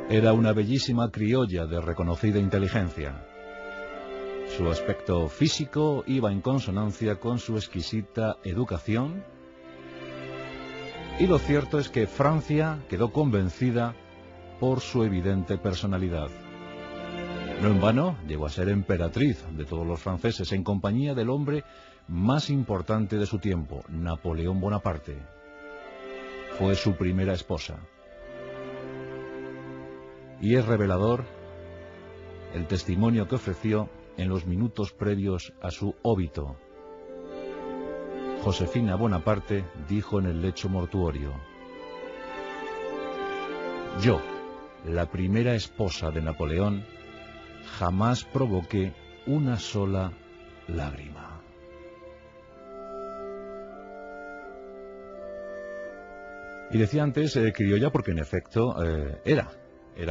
Era una bellísima criolla de reconocida inteligencia. Su aspecto físico iba en consonancia con su exquisita educación, y lo cierto es que Francia quedó convencida por su evidente personalidad. No en vano llegó a ser emperatriz de todos los franceses en compañía del hombre más importante de su tiempo, Napoleón Bonaparte. Fue su primera esposa. Y es revelador el testimonio que ofreció en los minutos previos a su óbito. Josefina Bonaparte dijo en el lecho mortuorio: yo, la primera esposa de Napoleón, jamás provoqué una sola lágrima. Y decía antes criolla porque en efecto era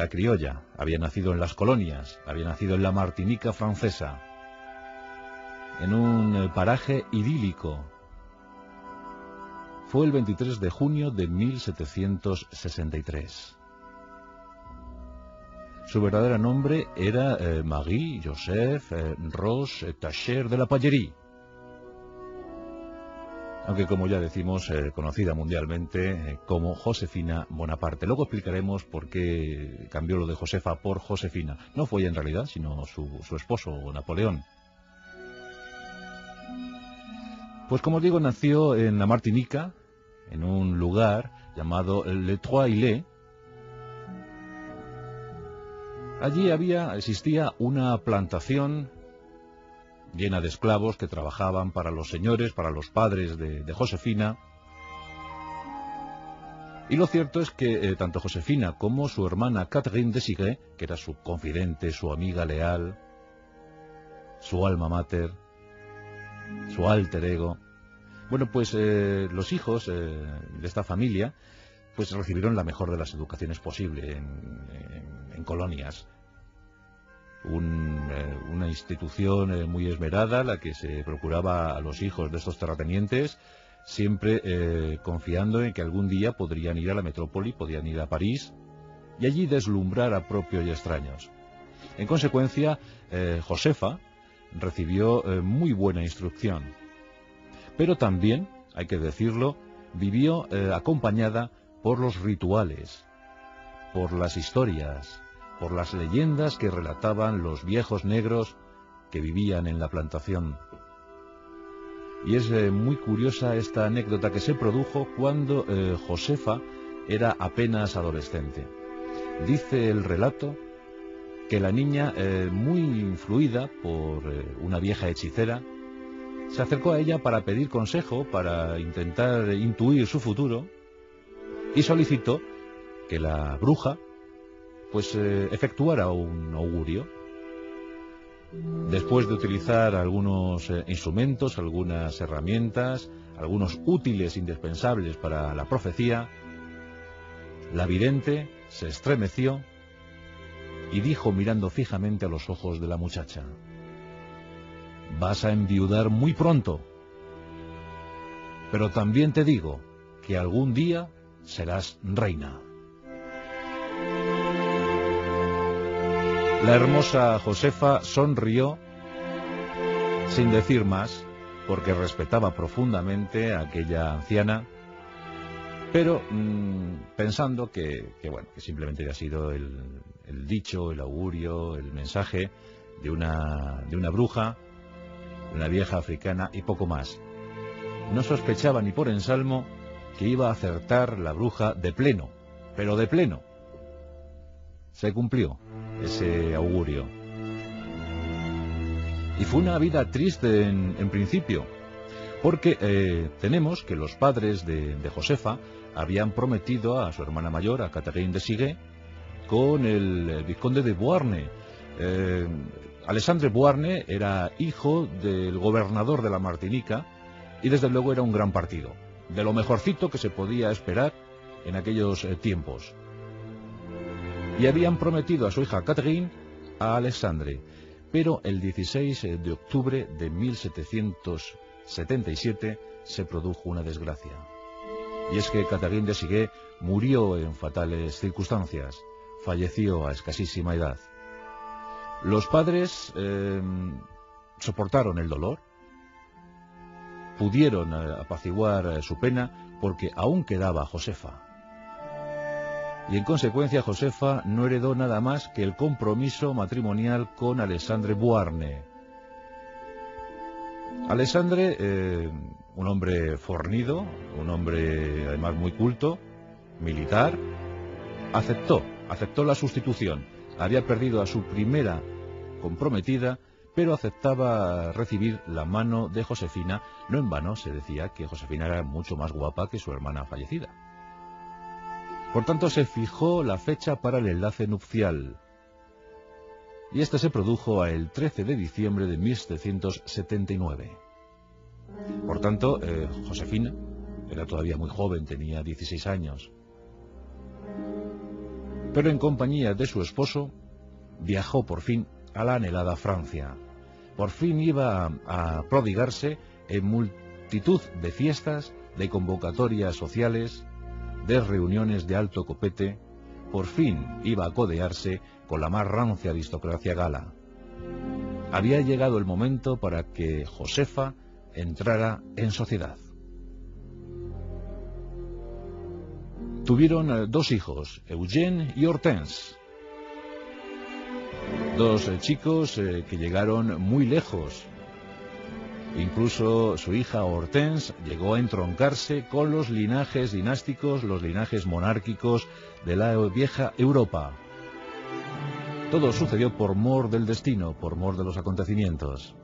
criolla. Había nacido en las colonias, había nacido en la Martinica francesa, en un paraje idílico. Fue el 23 de junio de 1763. Su verdadero nombre era Marie Joseph Rose Tacher de la Pallerie, aunque como ya decimos, conocida mundialmente como Josefina Bonaparte. Luego explicaremos por qué cambió lo de Josefa por Josefina. No fue ella en realidad, sino su esposo, Napoleón. Pues como os digo, nació en la Martinica, en un lugar llamado Les Trois-Îlets. Allí existía una plantación llena de esclavos que trabajaban para los señores, para los padres de Josefina. Y lo cierto es que tanto Josefina como su hermana Catherine de Sigue, que era su confidente, su amiga leal, su alma mater, su alter ego, bueno, pues los hijos de esta familia pues recibieron la mejor de las educaciones posible en colonias. Una institución muy esmerada, la que se procuraba a los hijos de estos terratenientes, siempre confiando en que algún día podrían ir a la metrópoli, podrían ir a París, y allí deslumbrar a propios y extraños. En consecuencia, Josefa recibió muy buena instrucción, pero también, hay que decirlo, vivió acompañada por los rituales, por las historias, por las leyendas que relataban los viejos negros que vivían en la plantación. Y es muy curiosa esta anécdota que se produjo cuando Josefa era apenas adolescente. Dice el relato que la niña, muy influida por una vieja hechicera, se acercó a ella para pedir consejo, para intentar intuir su futuro, y solicitó que la bruja pues efectuara un augurio. Después de utilizar algunos instrumentos, algunas herramientas, algunos útiles indispensables para la profecía, la vidente se estremeció y dijo mirando fijamente a los ojos de la muchacha: vas a enviudar muy pronto, pero también te digo que algún día serás reina. La hermosa Josefa sonrió sin decir más, porque respetaba profundamente a aquella anciana, pero pensando que simplemente había sido el dicho, el augurio, el mensaje de una bruja, una vieja africana y poco más. No sospechaba ni por ensalmo que iba a acertar la bruja de pleno, pero de pleno. Se cumplió ese augurio. Y fue una vida triste en principio, porque tenemos que los padres de Josefa habían prometido a su hermana mayor, a Catherine de Sigue, con el vizconde de Beauharnais. Alexandre Beauharnais era hijo del gobernador de la Martinica y desde luego era un gran partido, de lo mejorcito que se podía esperar en aquellos tiempos. Y habían prometido a su hija Catherine a Alexandre, pero el 16 de octubre de 1777 se produjo una desgracia. Y es que Catherine de Sigue murió en fatales circunstancias. falleció a escasísima edad. Los padres soportaron el dolor, pudieron apaciguar su pena porque aún quedaba Josefa. Y en consecuencia Josefa no heredó nada más que el compromiso matrimonial con Alexandre Beauharnais. Alexandre, un hombre fornido, un hombre además muy culto, militar, aceptó la sustitución. Había perdido a su primera comprometida, pero aceptaba recibir la mano de Josefina. No en vano se decía que Josefina era mucho más guapa que su hermana fallecida. Por tanto, se fijó la fecha para el enlace nupcial. Y este se produjo el 13 de diciembre de 1779. Por tanto, Josefina era todavía muy joven, tenía 16 años. Pero en compañía de su esposo, viajó por fin a la anhelada Francia. Por fin iba a prodigarse en multitud de fiestas, de convocatorias sociales, de reuniones de alto copete. Por fin iba a codearse con la más rancia aristocracia gala. Había llegado el momento para que Josefa entrara en sociedad. Tuvieron dos hijos, Eugène y Hortense. Dos chicos que llegaron muy lejos. Incluso su hija Hortense llegó a entroncarse con los linajes dinásticos, los linajes monárquicos de la vieja Europa. Todo sucedió por mor del destino, por mor de los acontecimientos.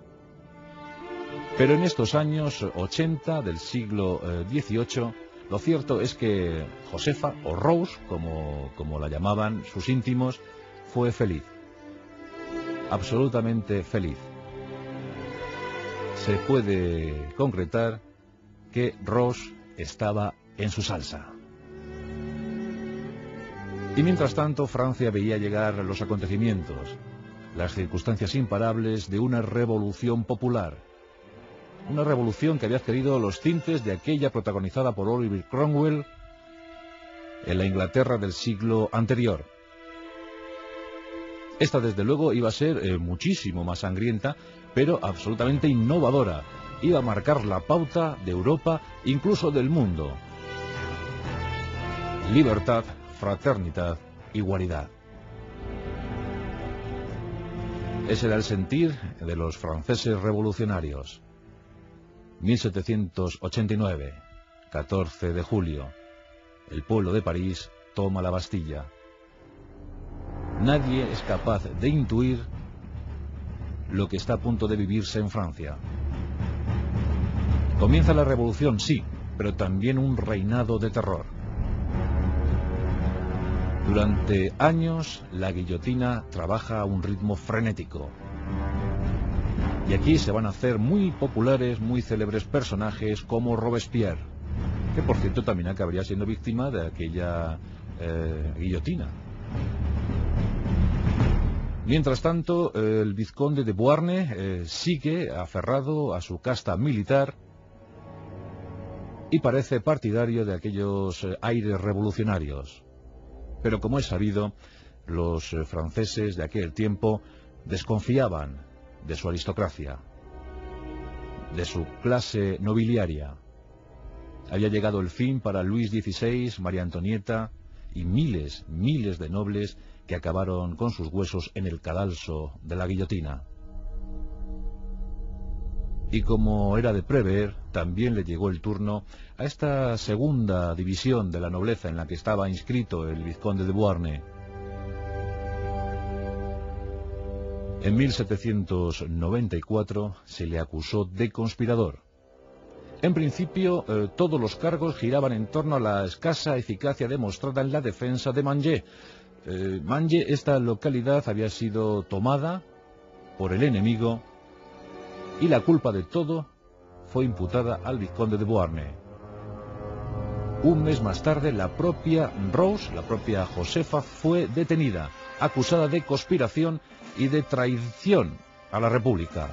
Pero en estos años 80 del siglo XVIII, lo cierto es que Josefa, o Rose, como la llamaban sus íntimos, fue feliz. Absolutamente feliz. Se puede concretar que Rose estaba en su salsa. Y mientras tanto, Francia veía llegar los acontecimientos, las circunstancias imparables de una revolución popular. Una revolución que había adquirido los tintes de aquella protagonizada por Oliver Cromwell en la Inglaterra del siglo anterior. Esta, desde luego, iba a ser muchísimo más sangrienta, pero absolutamente innovadora. Iba a marcar la pauta de Europa, incluso del mundo. Libertad, fraternidad, igualdad. Ese era el sentir de los franceses revolucionarios. 1789, 14 de julio. El pueblo de París toma la Bastilla. Nadie es capaz de intuir lo que está a punto de vivirse en Francia. Comienza la revolución, sí, pero también un reinado de terror. Durante años, la guillotina trabaja a un ritmo frenético. Y aquí se van a hacer muy populares, muy célebres personajes como Robespierre, que por cierto también acabaría siendo víctima de aquella guillotina. Mientras tanto, el vizconde de Beauharnais sigue aferrado a su casta militar y parece partidario de aquellos aires revolucionarios. Pero como es sabido, los franceses de aquel tiempo desconfiaban de su aristocracia, de su clase nobiliaria. Había llegado el fin para Luis XVI, María Antonieta y miles de nobles que acabaron con sus huesos en el cadalso de la guillotina. Y como era de prever, también le llegó el turno a esta segunda división de la nobleza en la que estaba inscrito el vizconde de Beauharnais. En 1794 se le acusó de conspirador. En principio, todos los cargos giraban en torno a la escasa eficacia demostrada en la defensa de Mangé. Mangé, esta localidad, había sido tomada por el enemigo y la culpa de todo fue imputada al vizconde de Beauharnais. Un mes más tarde, la propia Rose, la propia Josefa, fue detenida, acusada de conspiración y de traición a la República.